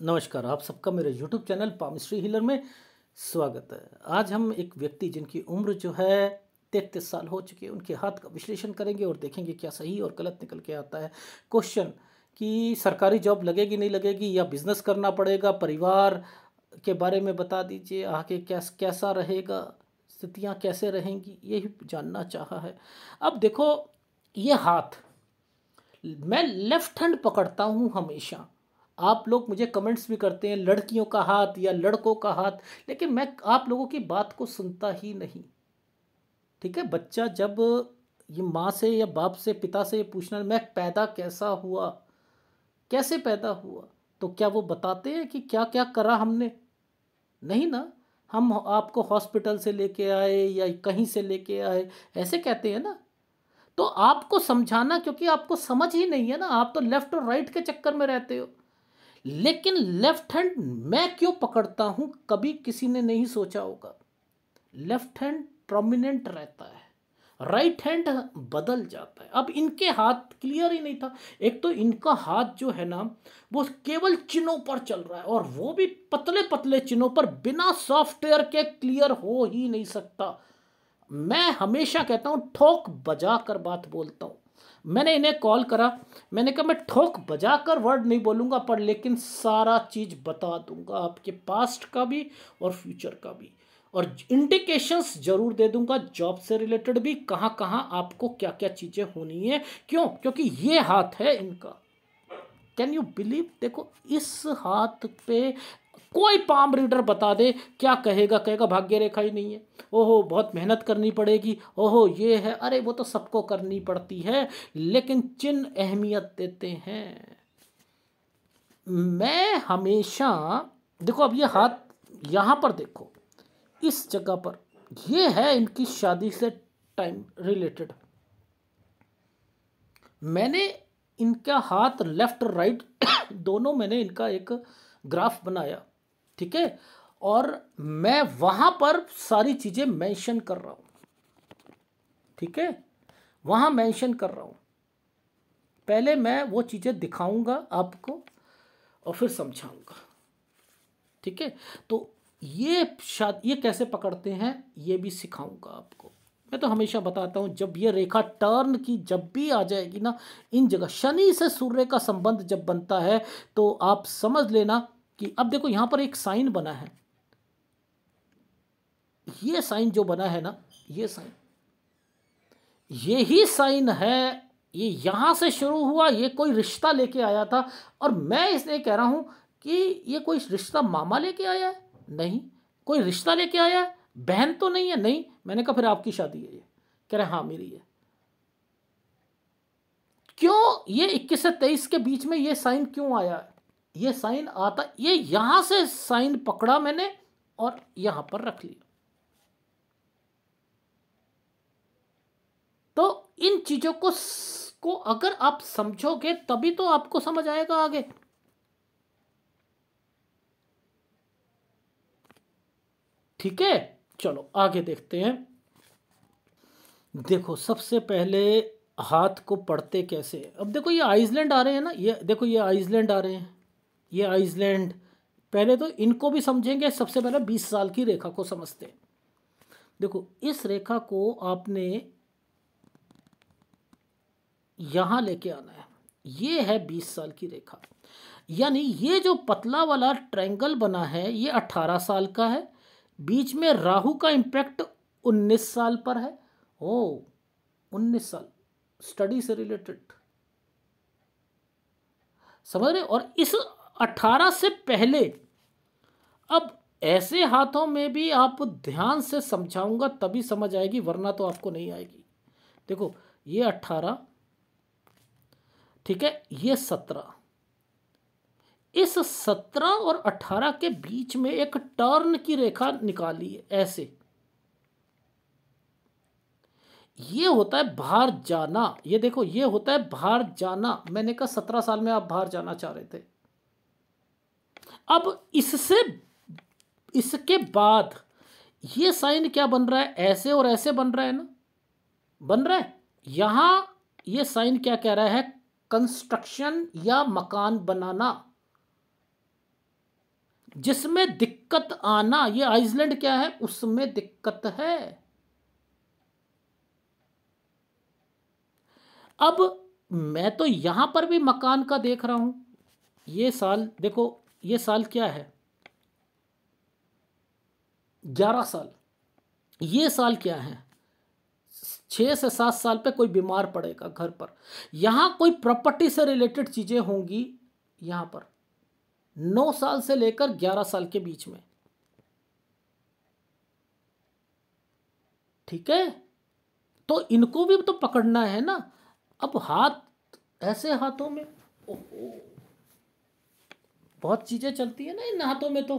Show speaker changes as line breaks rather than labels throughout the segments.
नमस्कार, आप सबका मेरे यूट्यूब चैनल पामिस्ट्री हीलर में स्वागत है। आज हम एक व्यक्ति जिनकी उम्र जो है 33 साल हो चुकी है, उनके हाथ का विश्लेषण करेंगे और देखेंगे क्या सही और गलत निकल के आता है। क्वेश्चन कि सरकारी जॉब लगेगी नहीं लगेगी या बिजनेस करना पड़ेगा, परिवार के बारे में बता दीजिए, आगे कैसा रहेगा, स्थितियाँ कैसे रहेंगी, यही जानना चाहा है। अब देखो, ये हाथ मैं लेफ्ट हैंड पकड़ता हूँ हमेशा। आप लोग मुझे कमेंट्स भी करते हैं लड़कियों का हाथ या लड़कों का हाथ, लेकिन मैं आप लोगों की बात को सुनता ही नहीं। ठीक है, बच्चा जब ये माँ से या बाप से पिता से ये पूछना मैं पैदा कैसा हुआ, कैसे पैदा हुआ, तो क्या वो बताते हैं कि क्या क्या करा हमने? नहीं ना। हम आपको हॉस्पिटल से लेके आए या कहीं से लेके आए ऐसे कहते हैं ना। तो आपको समझाना, क्योंकि आपको समझ ही नहीं है ना, आप तो लेफ्ट और राइट के चक्कर में रहते हो। लेकिन लेफ्ट हैंड मैं क्यों पकड़ता हूं, कभी किसी ने नहीं सोचा होगा। लेफ्ट हैंड प्रोमिनेंट रहता है, राइट हैंड बदल जाता है। अब इनके हाथ क्लियर ही नहीं था। एक तो इनका हाथ जो है ना, वो केवल चिन्हों पर चल रहा है, और वो भी पतले पतले चिन्हों पर, बिना सॉफ्टवेयर के क्लियर हो ही नहीं सकता। मैं हमेशा कहता हूं ठोक बजा कर बात बोलता हूं। मैंने इन्हें कॉल करा, मैंने कहा मैं ठोक बजा कर वर्ड नहीं बोलूंगा, पर लेकिन सारा चीज बता दूंगा, आपके पास्ट का भी और फ्यूचर का भी, और इंडिकेशंस जरूर दे दूंगा, जॉब से रिलेटेड भी, कहाँ कहाँ आपको क्या क्या चीजें होनी है। क्यों? क्योंकि ये हाथ है इनका। Can you believe? देखो, इस हाथ पे कोई पाम रीडर बता दे, क्या कहेगा? कहेगा भाग्य रेखा ही नहीं है, ओहो बहुत मेहनत करनी पड़ेगी, ओहो ये है। अरे वो तो सबको करनी पड़ती है, लेकिन चिन्ह अहमियत देते हैं। मैं हमेशा, देखो अब ये हाथ यहां पर देखो, इस जगह पर, ये है इनकी शादी से टाइम रिलेटेड। मैंने इनका हाथ लेफ्ट राइट दोनों, मैंने इनका एक ग्राफ बनाया, ठीक है, और मैं वहां पर सारी चीजें मेंशन कर रहा हूं। ठीक है, वहां मेंशन कर रहा हूं। पहले मैं वो चीजें दिखाऊंगा आपको और फिर समझाऊंगा। ठीक है, तो ये कैसे पकड़ते हैं ये भी सिखाऊंगा आपको। मैं तो हमेशा बताता हूं, जब ये रेखा टर्न की जब भी आ जाएगी ना, इन जगह शनि से सूर्य का संबंध जब बनता है, तो आप समझ लेना कि अब देखो यहां पर एक साइन बना है, ये साइन जो बना है ना, ये साइन, ये ही साइन है, ये यहां से शुरू हुआ, ये कोई रिश्ता लेके आया था। और मैं इसलिए कह रहा हूं कि ये कोई रिश्ता मामा लेके आया है? नहीं। कोई रिश्ता लेके आया है? बहन तो नहीं है? नहीं। मैंने कहा फिर आपकी शादी है? ये कह रहे हाँ मेरी है। क्यों ये 21 से 23 के बीच में ये साइन क्यों आया है? ये साइन आता, ये यहां से साइन पकड़ा मैंने और यहां पर रख लिया। तो इन चीजों को अगर आप समझोगे तभी तो आपको समझ आएगा आगे। ठीक है, चलो आगे देखते हैं। देखो सबसे पहले हाथ को पढ़ते कैसे हैं? अब देखो ये आइसलैंड आ रहे हैं ना, ये देखो ये आइसलैंड आ रहे हैं, ये आइसलैंड। पहले तो इनको भी समझेंगे। सबसे पहले 20 साल की रेखा को समझते हैं। देखो इस रेखा को आपने यहां लेके आना है, ये है 20 साल की रेखा। यानी ये जो पतला वाला ट्रायंगल बना है ये 18 साल का है, बीच में राहु का इंपैक्ट 19 साल पर है। ओ 19 साल, स्टडी से रिलेटेड, समझ रहे? और इस 18 से पहले, अब ऐसे हाथों में भी आप ध्यान से समझाऊंगा तभी समझ आएगी, वरना तो आपको नहीं आएगी। देखो ये 18, ठीक है, ये 17, इस 17 और 18 के बीच में एक टर्न की रेखा निकाली है ऐसे। ये होता है बाहर जाना। ये देखो ये होता है बाहर जाना। मैंने कहा 17 साल में आप बाहर जाना चाह रहे थे। अब इसके बाद ये साइन क्या बन रहा है? ऐसे और ऐसे बन रहा है ना, बन रहा है। यहां ये साइन क्या कह रहा है? कंस्ट्रक्शन या मकान बनाना। जिसमें दिक्कत आना, ये आइसलैंड क्या है, उसमें दिक्कत है। अब मैं तो यहां पर भी मकान का देख रहा हूं। ये साल देखो, ये साल क्या है, 11 साल। ये साल क्या है, 6 से 7 साल पे कोई बीमार पड़ेगा घर पर। यहां कोई प्रॉपर्टी से रिलेटेड चीजें होंगी यहां पर, 9 साल से लेकर 11 साल के बीच में। ठीक है, तो इनको भी तो पकड़ना है ना। अब हाथ, ऐसे हाथों में, ओहो, बहुत चीजें चलती है ना इन हाथों में तो।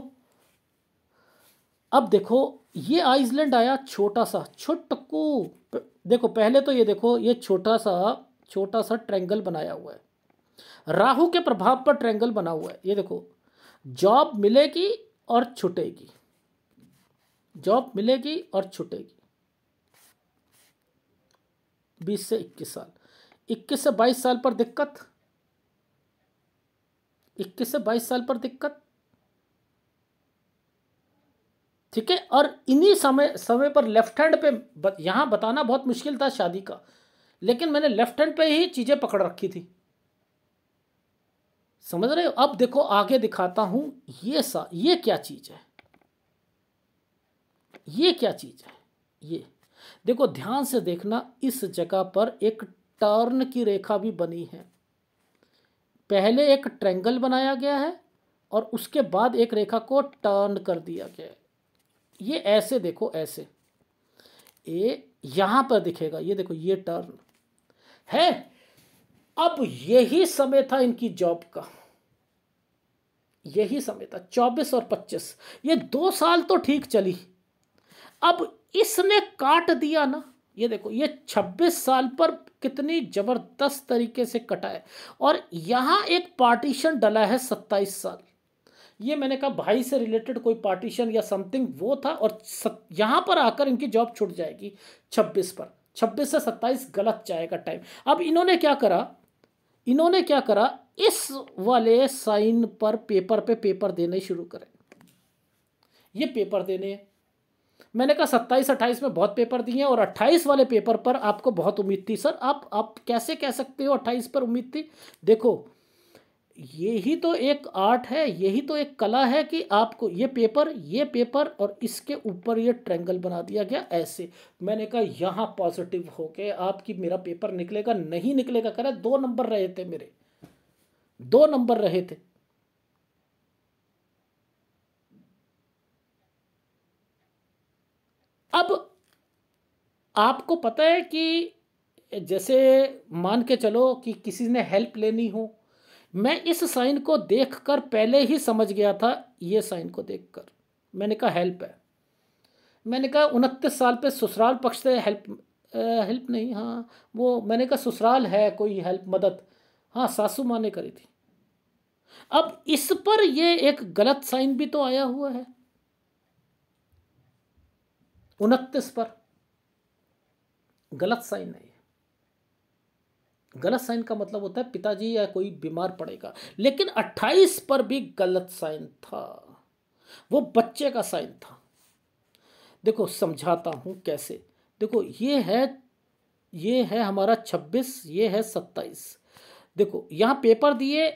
अब देखो, ये आइसलैंड आया छोटा सा, छुटकू। देखो पहले तो ये देखो, ये छोटा सा ट्रायंगल बनाया हुआ है, राहु के प्रभाव पर ट्रायंगल बना हुआ है। ये देखो, जॉब मिलेगी और छुटेगी, जॉब मिलेगी और छुटेगी। 20 से 21 साल, 21 से 22 साल पर दिक्कत, 21 से 22 साल पर दिक्कत। ठीक है, और इन्हीं समय समय पर लेफ्ट हैंड पे, यहां बताना बहुत मुश्किल था शादी का, लेकिन मैंने लेफ्ट हैंड पे ही चीजें पकड़ रखी थी। समझ रहे हो। अब देखो आगे दिखाता हूं, ये क्या चीज है, ये क्या चीज है। ये देखो, ध्यान से देखना, इस जगह पर एक टर्न की रेखा भी बनी है। पहले एक ट्रायंगल बनाया गया है और उसके बाद एक रेखा को टर्न कर दिया गया है। ये ऐसे देखो, ऐसे ये यहां पर दिखेगा, ये देखो ये टर्न है। अब यही समय था इनकी जॉब का, यही समय था 24 और 25, ये 2 साल तो ठीक चली। अब इसने काट दिया ना, ये देखो, ये 26 साल पर कितनी जबरदस्त तरीके से कटा है। और यहां एक पार्टीशन डला है 27 साल। ये मैंने कहा भाई से रिलेटेड कोई पार्टीशन या समथिंग वो था, और यहां पर आकर इनकी जॉब छूट जाएगी 26 पर। 26 से 27 गलत जाएगा टाइम। अब इन्होंने क्या करा, इन्होंने क्या करा, इस वाले साइन पर पेपर पे पेपर देने शुरू करें। ये पेपर देने हैं। मैंने कहा 27-28 में बहुत पेपर दिए हैं, और 28 वाले पेपर पर आपको बहुत उम्मीद थी सर। आप कैसे कह सकते हो 28 पर उम्मीद थी। देखो, यही तो एक आर्ट है, यही तो एक कला है कि आपको ये पेपर और इसके ऊपर ये ट्रायंगल बना दिया गया ऐसे। मैंने कहा यहाँ पॉजिटिव हो के आपकी मेरा पेपर निकलेगा, नहीं निकलेगा। कह रहा 2 नंबर रहे थे मेरे, 2 नंबर रहे थे। अब आपको पता है कि जैसे मान के चलो कि किसी ने हेल्प लेनी हो, मैं इस साइन को देखकर पहले ही समझ गया था। ये साइन को देखकर मैंने कहा हेल्प है। मैंने कहा 29 साल पे ससुराल पक्ष से हेल्प, हेल्प नहीं, हाँ वो मैंने कहा ससुराल है कोई हेल्प, मदद, हाँ सासू माँ ने करी थी। अब इस पर ये एक गलत साइन भी तो आया हुआ है 29 पर, गलत साइन है। गलत साइन का मतलब होता है पिताजी या कोई बीमार पड़ेगा, लेकिन 28 पर भी गलत साइन था, वो बच्चे का साइन था। देखो समझाता हूं कैसे। देखो ये है हमारा 26, ये है 27। देखो यहां पेपर दिए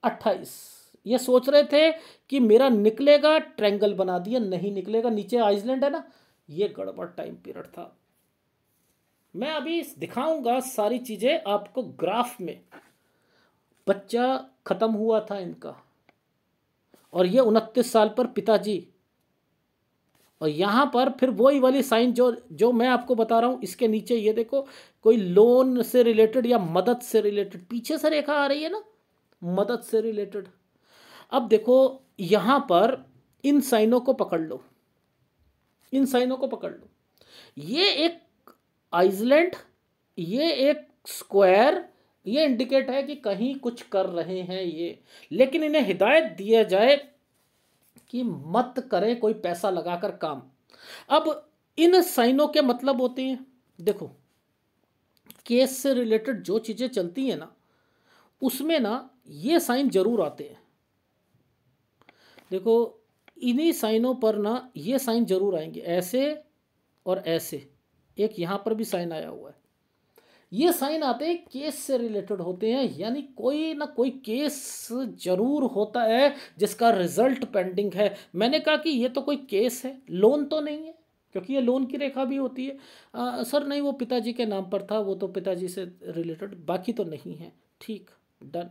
28, ये सोच रहे थे कि मेरा निकलेगा, ट्रायंगल बना दिया, नहीं निकलेगा, नीचे आइसलैंड है ना। ये गड़बड़ टाइम पीरियड था। मैं अभी दिखाऊंगा सारी चीजें आपको ग्राफ में। बच्चा खत्म हुआ था इनका, और ये 29 साल पर पिताजी, और यहां पर फिर वही वाली साइन जो जो मैं आपको बता रहा हूं। इसके नीचे ये देखो, कोई लोन से रिलेटेड या मदद से रिलेटेड, पीछे से रेखा आ रही है ना, मदद से रिलेटेड। अब देखो यहां पर इन साइनों को पकड़ लो, इन साइनों को पकड़ लो। ये एक आइसलैंड, ये एक स्क्वायर, ये इंडिकेट है कि कहीं कुछ कर रहे हैं ये। लेकिन इन्हें हिदायत दिया जाए कि मत करें कोई पैसा लगाकर काम। अब इन साइनों के मतलब होते हैं, देखो केस से रिलेटेड जो चीजें चलती हैं ना, उसमें ना ये साइन जरूर आते हैं। देखो इन्हीं साइनों पर ना ये साइन जरूर आएंगे, ऐसे और ऐसे, एक यहाँ पर भी साइन आया हुआ है। ये साइन आते हैं केस से रिलेटेड होते हैं, यानी कोई ना कोई केस जरूर होता है जिसका रिजल्ट पेंडिंग है। मैंने कहा कि ये तो कोई केस है, लोन तो नहीं है, क्योंकि ये लोन की रेखा भी होती है। सर नहीं, वो पिताजी के नाम पर था, वो तो पिताजी से रिलेटेड, बाकी तो नहीं है। ठीक, डन।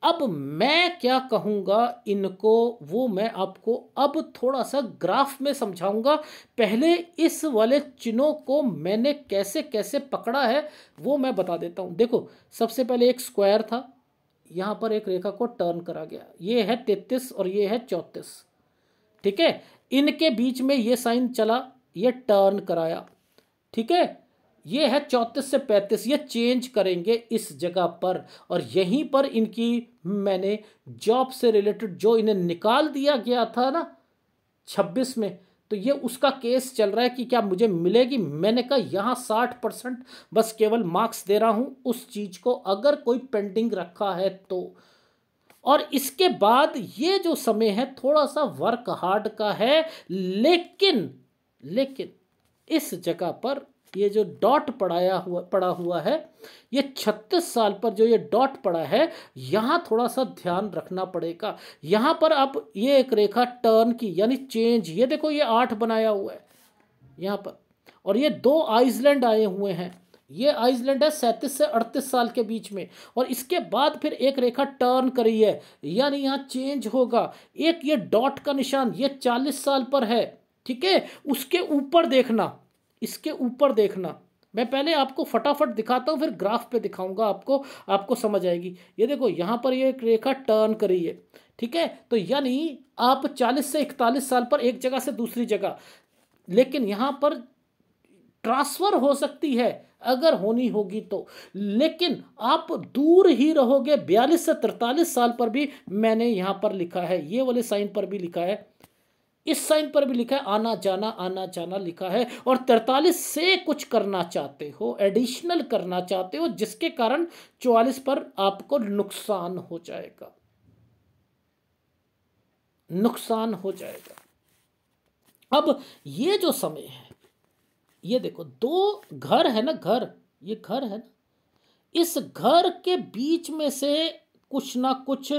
अब मैं क्या कहूँगा इनको, वो मैं आपको अब थोड़ा सा ग्राफ में समझाऊंगा। पहले इस वाले चिन्हों को मैंने कैसे कैसे पकड़ा है वो मैं बता देता हूँ। देखो सबसे पहले एक स्क्वायर था, यहाँ पर एक रेखा को टर्न करा गया, ये है 33 और ये है 34, ठीक है। इनके बीच में ये साइन चला, ये टर्न कराया, ठीक है। ये है 34 से 35, ये चेंज करेंगे इस जगह पर, और यहीं पर इनकी मैंने जॉब से रिलेटेड जो इन्हें निकाल दिया गया था ना 26 में, तो ये उसका केस चल रहा है कि क्या मुझे मिलेगी। मैंने कहा यहाँ 60% बस केवल मार्क्स दे रहा हूँ उस चीज़ को, अगर कोई पेंडिंग रखा है तो। और इसके बाद ये जो समय है थोड़ा सा वर्क हार्ड का है, लेकिन इस जगह पर ये जो डॉट पड़ा हुआ है, ये 36 साल पर जो ये डॉट पड़ा है, यहाँ थोड़ा सा ध्यान रखना पड़ेगा। यहाँ पर अब ये एक रेखा टर्न की यानी चेंज, ये देखो ये 8 बनाया हुआ है यहाँ पर, और ये 2 आइसलैंड आए हुए हैं। ये आइसलैंड है 37 से 38 साल के बीच में, और इसके बाद फिर एक रेखा टर्न करी है, यानी यहाँ चेंज होगा। एक ये डॉट का निशान, ये 40 साल पर है, ठीक है। उसके ऊपर देखना, इसके ऊपर देखना, मैं पहले आपको फटाफट दिखाता हूँ फिर ग्राफ पे दिखाऊंगा आपको समझ आएगी। ये देखो यहाँ पर ये एक रेखा टर्न करी है, ठीक है। तो यानी आप 40 से 41 साल पर एक जगह से दूसरी जगह, लेकिन यहाँ पर ट्रांसफर हो सकती है अगर होनी होगी तो, लेकिन आप दूर ही रहोगे। 42 से 43 साल पर भी मैंने यहाँ पर लिखा है, ये वाले साइन पर भी लिखा है, इस साइन पर भी लिखा है, आना जाना लिखा है। और 43 से कुछ करना चाहते हो, एडिशनल करना चाहते हो, जिसके कारण 44 पर आपको नुकसान हो जाएगा, नुकसान हो जाएगा। अब ये जो समय है, ये देखो 2 घर है ना, घर, ये घर है ना, इस घर के बीच में से कुछ ना कुछ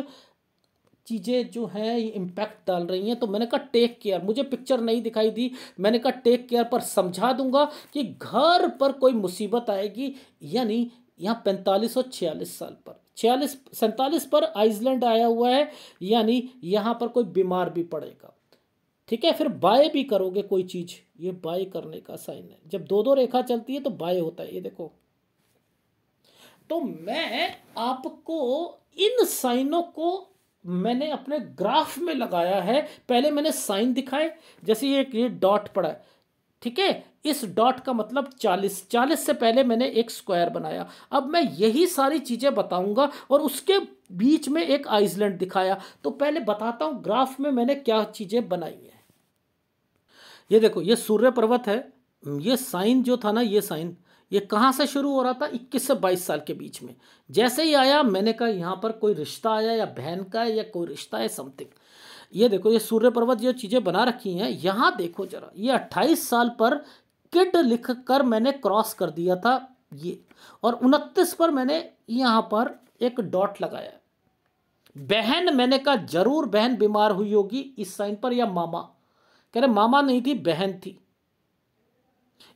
चीज़ें जो हैं ये इम्पैक्ट डाल रही हैं। तो मैंने कहा टेक केयर, मुझे पिक्चर नहीं दिखाई दी, मैंने कहा टेक केयर पर समझा दूंगा कि घर पर कोई मुसीबत आएगी। यानी यहाँ 45 और 46 साल पर, 47 पर आइसलैंड आया हुआ है, यानी यहाँ पर कोई बीमार भी पड़ेगा, ठीक है। फिर बाय भी करोगे कोई चीज़, ये बाय करने का साइन है, जब 2 रेखा चलती है तो बाय होता है, ये देखो। तो मैं आपको इन साइनों को मैंने अपने ग्राफ में लगाया है। पहले मैंने साइन दिखाए, जैसे ये डॉट पड़ा है, ठीक है। इस डॉट का मतलब 40 से पहले मैंने एक स्क्वायर बनाया। अब मैं यही सारी चीज़ें बताऊंगा, और उसके बीच में एक आइसलैंड दिखाया। तो पहले बताता हूं ग्राफ में मैंने क्या चीज़ें बनाई हैं। ये देखो ये सूर्य पर्वत है, ये साइन जो था ना, ये साइन ये कहाँ से शुरू हो रहा था, 21 से 22 साल के बीच में। जैसे ही आया मैंने कहा यहाँ पर कोई रिश्ता आया, या बहन का है या कोई रिश्ता है, समथिंग। ये देखो ये सूर्य पर्वत जो चीज़ें बना रखी हैं, यहाँ देखो जरा, ये 28 साल पर किड लिख कर मैंने क्रॉस कर दिया था ये, और 29 पर मैंने यहाँ पर एक डॉट लगाया। बहन, मैंने कहा जरूर बहन बीमार हुई होगी इस साइन पर, या मामा, कह रहे मामा नहीं थी, बहन थी।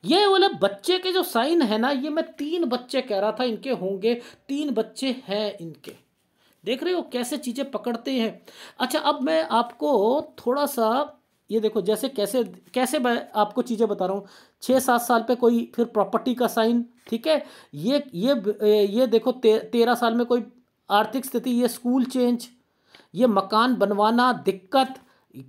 ये वाले बच्चे के जो साइन है ना, ये मैं 3 बच्चे कह रहा था इनके होंगे, 3 बच्चे हैं इनके। देख रहे हो कैसे चीज़ें पकड़ते हैं। अच्छा अब मैं आपको थोड़ा सा ये देखो, जैसे कैसे कैसे मैं आपको चीज़ें बता रहा हूँ। 6-7 साल पे कोई फिर प्रॉपर्टी का साइन, ठीक है। ये देखो 13 साल में कोई आर्थिक स्थिति, ये स्कूल चेंज, ये मकान बनवाना, दिक्कत,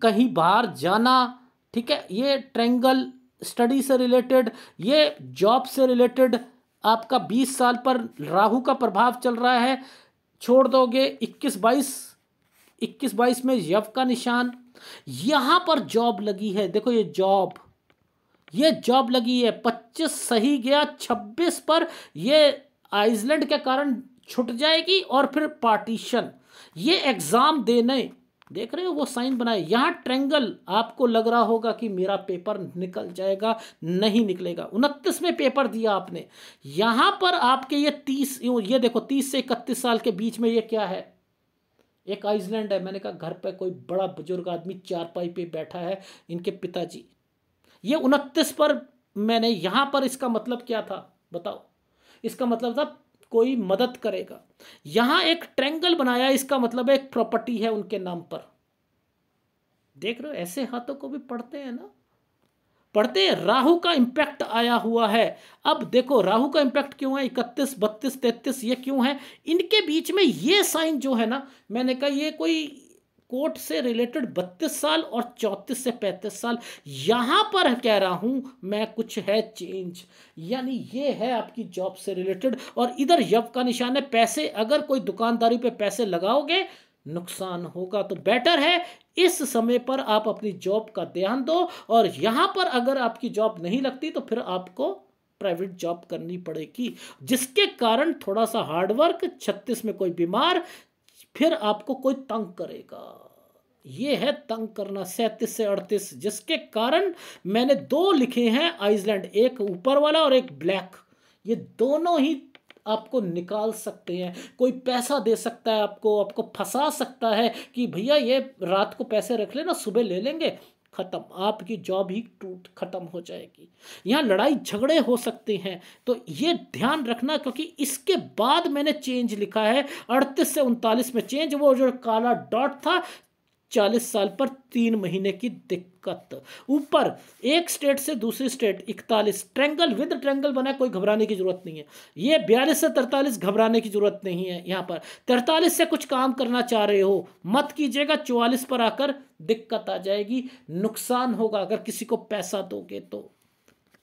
कहीं बाहर जाना, ठीक है। ये ट्रायंगल स्टडी से रिलेटेड, ये जॉब से रिलेटेड। आपका 20 साल पर राहु का प्रभाव चल रहा है, छोड़ दोगे। 21-22 में यव का निशान, यहां पर जॉब लगी है, देखो ये जॉब लगी है। 25 सही गया, 26 पर ये आइसलैंड के कारण छूट जाएगी, और फिर पार्टीशन, ये एग्जाम देने, देख रहे हो वो साइन बनाए। यहाँ ट्रेंगल, आपको लग रहा होगा कि मेरा पेपर निकल जाएगा, नहीं निकलेगा। 29 में पेपर दिया आपने, यहाँ पर आपके ये 30, ये देखो 30 से 31 साल के बीच में ये क्या है, एक आइसलैंड है। मैंने कहा घर पे कोई बड़ा बुजुर्ग आदमी चारपाई पे बैठा है, इनके पिताजी। ये 29 पर मैंने यहाँ पर, इसका मतलब क्या था बताओ? इसका मतलब था कोई मदद करेगा। यहां एक ट्रेंगल बनाया, इसका मतलब एक प्रॉपर्टी है उनके नाम पर। देख रहे हो, ऐसे हाथों को भी पढ़ते हैं ना, पढ़ते हैं। राहु का इंपैक्ट आया हुआ है। अब देखो राहु का इंपैक्ट क्यों है, 31 32 33 ये क्यों है? इनके बीच में ये साइन जो है ना, मैंने कहा ये कोई कोर्ट से रिलेटेड 32 साल और 34 से 35 साल, यहां पर कह रहा हूं मैं कुछ है चेंज, यानी ये है आपकी जॉब से रिलेटेड। और इधर यव का निशान है, पैसे अगर कोई दुकानदारी पे पैसे लगाओगे नुकसान होगा, तो बेटर है इस समय पर आप अपनी जॉब का ध्यान दो। और यहां पर अगर आपकी जॉब नहीं लगती तो फिर आपको प्राइवेट जॉब करनी पड़ेगी, जिसके कारण थोड़ा सा हार्डवर्क। 36 में कोई बीमार, फिर आपको कोई तंग करेगा, ये है तंग करना। 37 से 38, जिसके कारण मैंने 2 लिखे हैं आइसलैंड, एक ऊपर वाला और एक ब्लैक। ये दोनों ही आपको निकाल सकते हैं, कोई पैसा दे सकता है आपको, आपको फंसा सकता है कि भैया ये रात को पैसे रख लेना, सुबह ले लेंगे, खत्म, आपकी जॉब ही टूट खत्म हो जाएगी। यहाँ लड़ाई झगड़े हो सकते हैं, तो ये ध्यान रखना। क्योंकि इसके बाद मैंने चेंज लिखा है 38 से 39 में चेंज, वो जो काला डॉट था 40 साल पर 3 महीने की दिक्कत। ऊपर एक स्टेट से दूसरी स्टेट 41, ट्रेंगल विद ट्रेंगल बना, कोई घबराने की जरूरत नहीं है। ये 42 से 43 घबराने की जरूरत नहीं है। यहाँ पर 43 से कुछ काम करना चाह रहे हो मत कीजिएगा, 44 पर आकर दिक्कत आ जाएगी, नुकसान होगा अगर किसी को पैसा दोगे तो।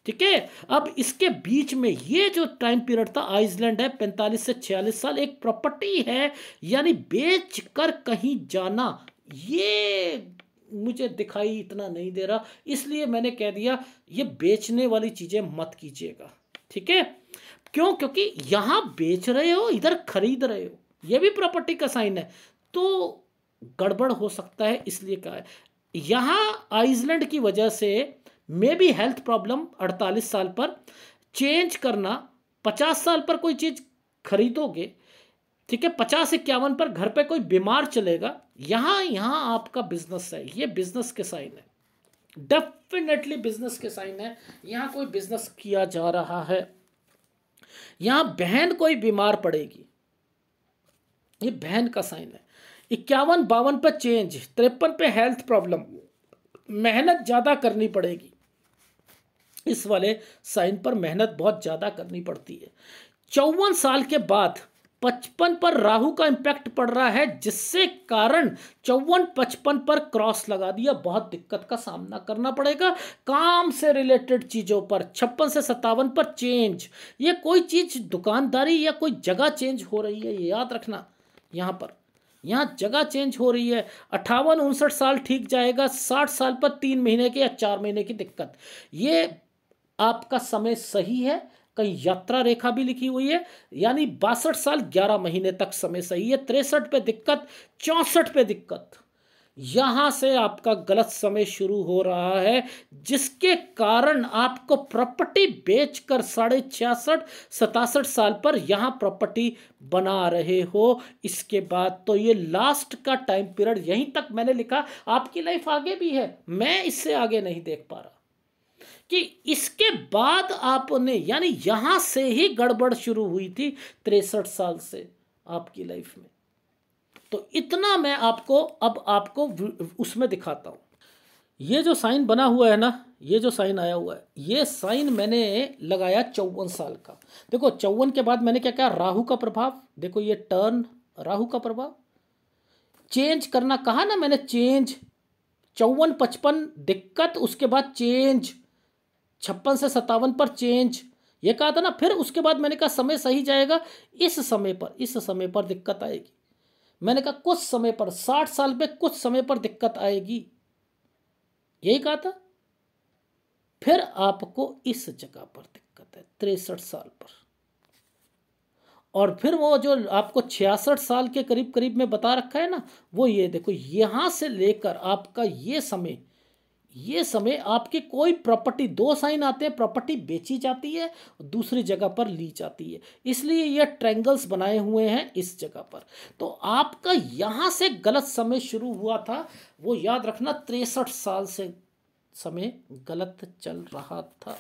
ठीक है, अब इसके बीच में ये जो टाइम पीरियड था आइसलैंड है 45 से 46 साल, एक प्रॉपर्टी है, यानी बेच कर कहीं जाना। ये मुझे दिखाई इतना नहीं दे रहा, इसलिए मैंने कह दिया ये बेचने वाली चीजें मत कीजिएगा। ठीक है, क्यों? क्योंकि यहां बेच रहे हो, इधर खरीद रहे हो, ये भी प्रॉपर्टी का साइन है, तो गड़बड़ हो सकता है, इसलिए कहा है। यहां आइसलैंड की वजह से मे बी हेल्थ प्रॉब्लम 48 साल पर चेंज करना, 50 साल पर कोई चीज खरीदोगे, ठीक है, 50-51 पर घर पे कोई बीमार चलेगा। यहां आपका बिजनेस है, ये बिजनेस के साइन है, डेफिनेटली बिजनेस के साइन है। यहां कोई बिजनेस किया जा रहा है, यहां बहन कोई बीमार पड़ेगी, ये बहन का साइन है। 51-52 पर चेंज, 53 पे हेल्थ प्रॉब्लम, मेहनत ज्यादा करनी पड़ेगी। इस वाले साइन पर मेहनत बहुत ज्यादा करनी पड़ती है। 54 साल के बाद 55 पर राहु का इंपैक्ट पड़ रहा है, जिससे कारण 54-55 पर क्रॉस लगा दिया, बहुत दिक्कत का सामना करना पड़ेगा काम से रिलेटेड चीजों पर। 56 से 57 पर चेंज, ये कोई चीज दुकानदारी या कोई जगह चेंज हो रही है, ये याद रखना। यहां पर यहाँ जगह चेंज हो रही है। 58-59 साल ठीक जाएगा, 60 साल पर 3 महीने की या 4 महीने की दिक्कत। ये आपका समय सही है, कहीं यात्रा रेखा भी लिखी हुई है, यानी 62 साल 11 महीने तक समय सही है। 63 पे दिक्कत, 64 पे दिक्कत, यहां से आपका गलत समय शुरू हो रहा है, जिसके कारण आपको प्रॉपर्टी बेचकर 66-67 साल पर यहां प्रॉपर्टी बना रहे हो। इसके बाद तो ये लास्ट का टाइम पीरियड, यहीं तक मैंने लिखा। आपकी लाइफ आगे भी है, मैं इससे आगे नहीं देख पा रहा कि इसके बाद आपने, यानी यहां से ही गड़बड़ शुरू हुई थी 63 साल से आपकी लाइफ में। तो इतना मैं आपको उसमें दिखाता हूं। ये जो साइन बना हुआ है ना, ये जो साइन आया हुआ है, ये साइन मैंने लगाया 54 साल का। देखो 54 के बाद मैंने क्या कहा, राहु का प्रभाव, देखो ये टर्न, राहु का प्रभाव, चेंज करना कहा ना मैंने, चेंज 54-55 दिक्कत, उसके बाद चेंज 56 से 57 पर चेंज, ये कहा था ना। फिर उसके बाद मैंने कहा समय सही जाएगा, इस समय पर दिक्कत आएगी। मैंने कहा कुछ समय पर, 60 साल पे कुछ समय पर दिक्कत आएगी, यही कहा था। फिर आपको इस जगह पर दिक्कत है 63 साल पर, और फिर वो जो आपको 66 साल के करीब करीब में बता रखा है ना, वो ये देखो, यहाँ से लेकर आपका ये समय आपकी कोई प्रॉपर्टी, दो साइन आते हैं, प्रॉपर्टी बेची जाती है दूसरी जगह पर ली जाती है, इसलिए ये ट्रायंगल्स बनाए हुए हैं इस जगह पर। तो आपका यहाँ से गलत समय शुरू हुआ था, वो याद रखना, 63 साल से समय गलत चल रहा था।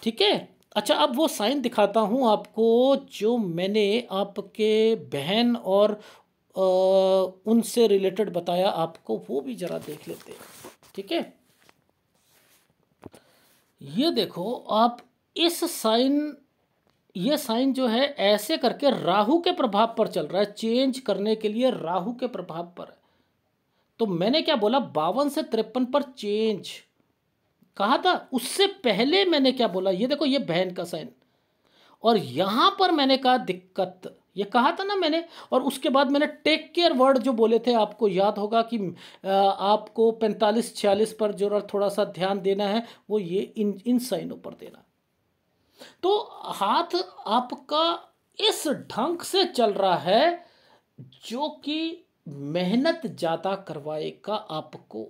ठीक है। अच्छा, अब वो साइन दिखाता हूँ आपको जो मैंने आपके बहन और उनसे रिलेटेड बताया आपको, वो भी जरा देख लेते हैं। ठीक है, ये देखो आप, इस साइन, ये साइन जो है ऐसे करके राहु के प्रभाव पर चल रहा है, चेंज करने के लिए राहु के प्रभाव पर है। तो मैंने क्या बोला, 52 से 53 पर चेंज कहा था, उससे पहले मैंने क्या बोला, ये देखो ये बहन का साइन, और यहां पर मैंने कहा दिक्कत, ये कहा था ना मैंने। और उसके बाद मैंने टेक केयर वर्ड जो बोले थे, आपको याद होगा कि आपको 45-46 पर जो थोड़ा सा ध्यान देना है, वो ये इन साइनों पर देना। तो हाथ आपका इस ढंग से चल रहा है जो कि मेहनत ज़्यादा करवाएगा आपको।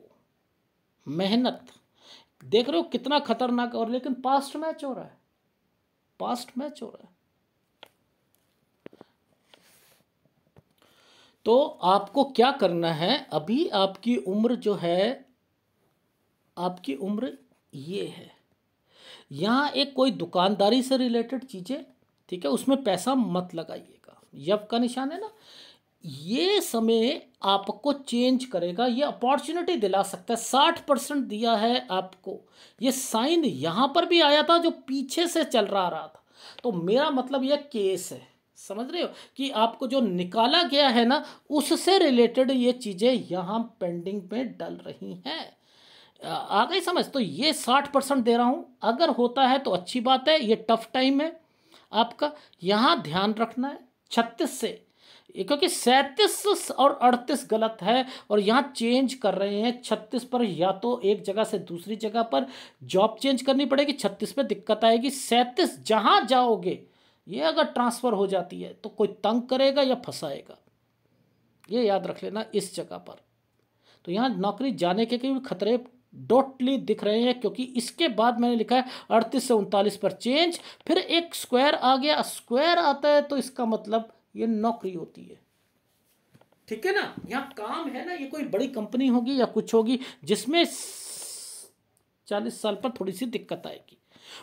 मेहनत देख रहे हो कितना खतरनाक, और लेकिन पास्ट मैच हो रहा है, पास्ट मैच हो रहा है। तो आपको क्या करना है, अभी आपकी उम्र जो है, आपकी उम्र ये है, यहाँ एक कोई दुकानदारी से रिलेटेड चीज़ें, ठीक है, उसमें पैसा मत लगाइएगा, यव का निशान है ना, ये समय आपको चेंज करेगा, ये अपॉर्चुनिटी दिला सकता है। 60% दिया है आपको, ये साइन यहाँ पर भी आया था जो पीछे से चल रहा था। तो मेरा मतलब यह केस है, समझ रहे हो, कि आपको जो निकाला गया है ना, उससे रिलेटेड ये चीज़ें यहाँ पेंडिंग में डल रही हैं। आ गई समझ। तो ये 60% दे रहा हूँ, अगर होता है तो अच्छी बात है, ये टफ टाइम है आपका, यहाँ ध्यान रखना है। 36 से, क्योंकि 37 और 38 गलत है, और यहाँ चेंज कर रहे हैं 36 पर, या तो एक जगह से दूसरी जगह पर जॉब चेंज करनी पड़ेगी, 36 पे दिक्कत आएगी, 37 जहाँ जाओगे, ये अगर ट्रांसफ़र हो जाती है तो कोई तंग करेगा या फंसाएगा, ये याद रख लेना इस जगह पर। तो यहाँ नौकरी जाने के भी खतरे डोटली दिख रहे हैं, क्योंकि इसके बाद मैंने लिखा है 38 से 39 पर चेंज, फिर एक स्क्वायर आ गया, स्क्वायर आता है तो इसका मतलब ये नौकरी होती है। ठीक है ना, यहाँ काम है ना, ये कोई बड़ी कंपनी होगी या कुछ होगी जिसमें 40 साल पर थोड़ी सी दिक्कत आएगी।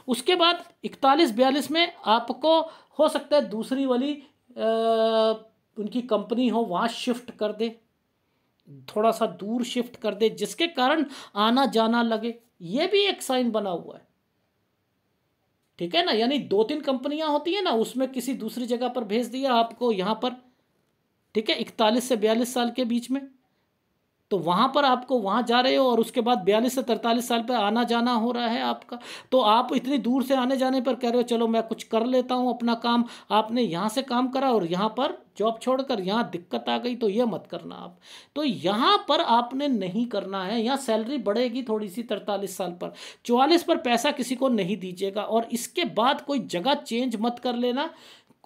उसके बाद 41-42 में आपको हो सकता है दूसरी वाली उनकी कंपनी हो, वहाँ शिफ्ट कर दे, थोड़ा सा दूर शिफ्ट कर दे, जिसके कारण आना जाना लगे, ये भी एक साइन बना हुआ है। ठीक है ना, यानी 2-3 कंपनियां होती है ना, उसमें किसी दूसरी जगह पर भेज दिया आपको यहाँ पर, ठीक है, 41 से 42 साल के बीच में, तो वहाँ पर आपको वहाँ जा रहे हो, और उसके बाद 42 से 43 साल पे आना जाना हो रहा है आपका, तो आप इतनी दूर से आने जाने पर कह रहे हो चलो मैं कुछ कर लेता हूँ अपना काम, आपने यहाँ से काम करा और यहाँ पर जॉब छोड़कर यहाँ दिक्कत आ गई, तो ये मत करना आप। तो यहाँ पर आपने नहीं करना है, यहाँ सैलरी बढ़ेगी थोड़ी सी 43 साल पर, 44 पर पैसा किसी को नहीं दीजिएगा, और इसके बाद कोई जगह चेंज मत कर लेना,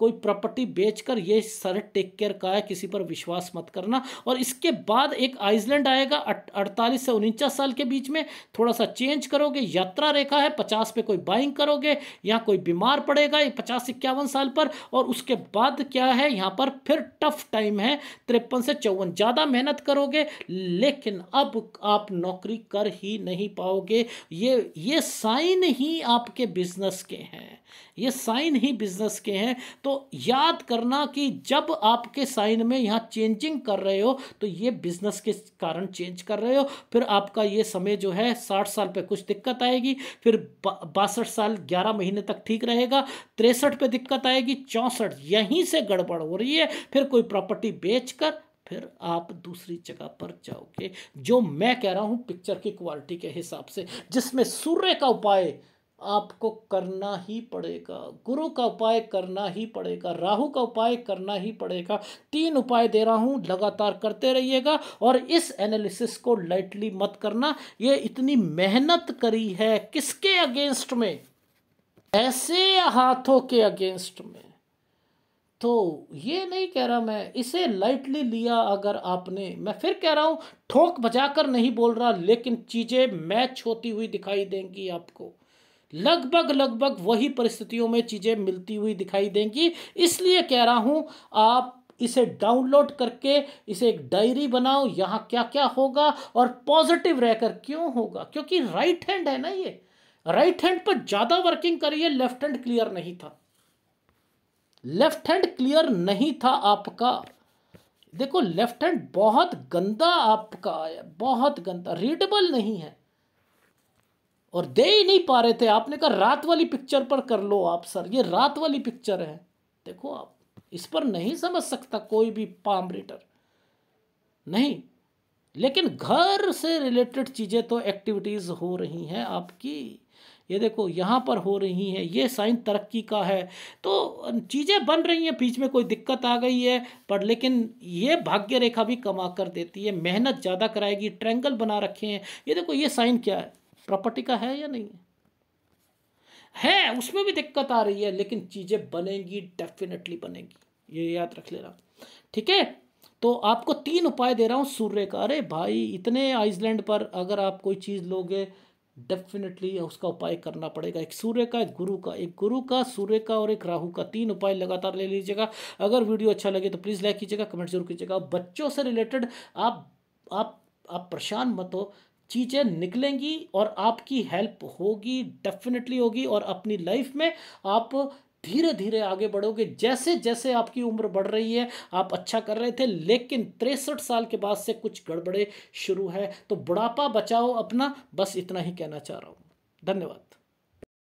कोई प्रॉपर्टी बेचकर, ये सारे टेक केयर का है, किसी पर विश्वास मत करना। और इसके बाद एक आइसलैंड आएगा 48 से 49 साल के बीच में, थोड़ा सा चेंज करोगे, यात्रा रेखा है, 50 पे कोई बाइंग करोगे, यहाँ कोई बीमार पड़ेगा 50-51 साल पर, और उसके बाद क्या है, यहाँ पर फिर टफ टाइम है 53 से 54, ज़्यादा मेहनत करोगे लेकिन अब आप नौकरी कर ही नहीं पाओगे। ये साइन ही आपके बिजनेस के हैं, ये साइन ही बिजनेस के हैं। तो याद करना कि जब आपके साइन में यहाँ चेंजिंग कर रहे हो तो ये बिजनेस के कारण चेंज कर रहे हो। फिर आपका ये समय जो है 60 साल पे कुछ दिक्कत आएगी, फिर 62 साल 11 महीने तक ठीक रहेगा, 63 पे दिक्कत आएगी, 64 यहीं से गड़बड़ हो रही है, फिर कोई प्रॉपर्टी बेचकर फिर आप दूसरी जगह पर जाओगे। जो मैं कह रहा हूँ पिक्चर की क्वालिटी के हिसाब से, जिसमें सूर्य का उपाय आपको करना ही पड़ेगा, गुरु का उपाय करना ही पड़ेगा, राहु का उपाय करना ही पड़ेगा। 3 उपाय दे रहा हूँ, लगातार करते रहिएगा, और इस एनालिसिस को लाइटली मत करना। ये इतनी मेहनत करी है किसके अगेंस्ट में, ऐसे हाथों के अगेंस्ट में। तो ये नहीं कह रहा मैं, इसे लाइटली लिया अगर आपने, मैं फिर कह रहा हूँ, ठोक बजाकर नहीं बोल रहा, लेकिन चीज़ें मैच होती हुई दिखाई देंगी आपको। लगभग लगभग वही परिस्थितियों में चीज़ें मिलती हुई दिखाई देंगी। इसलिए कह रहा हूँ, आप इसे डाउनलोड करके इसे एक डायरी बनाओ, यहाँ क्या क्या होगा, और पॉजिटिव रहकर। क्यों होगा? क्योंकि राइट हैंड है ना ये, राइट हैंड पर ज़्यादा वर्किंग करिए, लेफ्ट हैंड क्लियर नहीं था। लेफ्ट हैंड क्लियर नहीं था आपका। देखो लेफ्ट हैंड बहुत गंदा आपका आया, बहुत गंदा, रीडेबल नहीं है, और दे ही नहीं पा रहे थे। आपने कहा रात वाली पिक्चर पर कर लो आप सर, ये रात वाली पिक्चर है। देखो आप इस पर नहीं समझ सकता कोई भी पाम रीडर, नहीं। लेकिन घर से रिलेटेड चीज़ें तो एक्टिविटीज़ हो रही हैं आपकी, ये देखो यहाँ पर हो रही हैं, ये साइन तरक्की का है। तो चीज़ें बन रही हैं, बीच में कोई दिक्कत आ गई है पर, लेकिन ये भाग्य रेखा भी कमा कर देती है, मेहनत ज़्यादा कराएगी। ट्रायंगल बना रखे हैं, ये देखो ये साइन क्या है, प्रॉपर्टी का है या नहीं है, उसमें भी दिक्कत आ रही है, लेकिन चीज़ें बनेंगी, डेफिनेटली बनेंगी, ये याद रख लेना, ठीक है। तो आपको 3 उपाय दे रहा हूँ सूर्य का। अरे भाई इतने आइसलैंड पर अगर आप कोई चीज़ लोगे, डेफिनेटली उसका उपाय करना पड़ेगा। एक सूर्य का, एक गुरु का, एक गुरु का, सूर्य का और एक राहु का, 3 उपाय लगातार ले लीजिएगा। अगर वीडियो अच्छा लगे तो प्लीज़ लाइक कीजिएगा, कमेंट जरूर कीजिएगा। बच्चों से रिलेटेड आप आप आप परेशान मत हो, चीज़ें निकलेंगी और आपकी हेल्प होगी, डेफिनेटली होगी। और अपनी लाइफ में आप धीरे धीरे आगे बढ़ोगे, जैसे जैसे आपकी उम्र बढ़ रही है। आप अच्छा कर रहे थे, लेकिन 63 साल के बाद से कुछ गड़बड़े शुरू है, तो बुढ़ापा बचाओ अपना, बस इतना ही कहना चाह रहा हूँ। धन्यवाद।